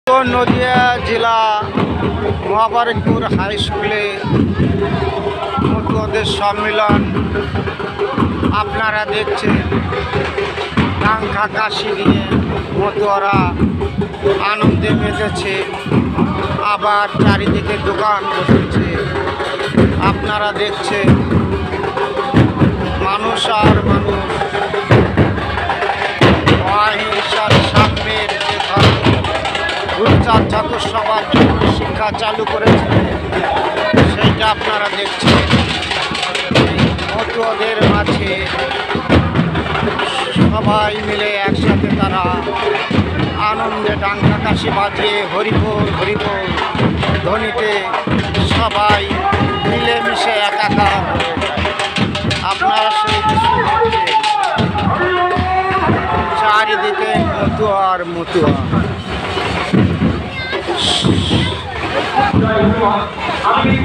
নদিয়া জেলা মহাবারকপুর হাই স্কুলে মতুয়াদের সম্মেলন আপনারা দেখছেন। ডাঙ্কা কাশি দিয়ে মতুয়ারা আনন্দে মেতেছে, আবার চারিদিকে দোকান বসেছে। আপনারা দেখছেন মানুষ আর মানুষ অহিংসার সামনের যে ধর্ম গুরুচাঁদ ঠাকুর সবার জন্য শিক্ষা চালু করেছে, সেইটা আপনারা দেখছেন। মতুয়াদের মাঝে সবাই মিলে একসাথে তারা আনন্দে ডাঙ্কা কাশি বাজিয়ে হরিবোল হরিবোল ধ্বনিতে সবাই মিলেমিশে একাকার। আপনারা সেই চারিদিকে মতুয়া আর মতুয়া। আমি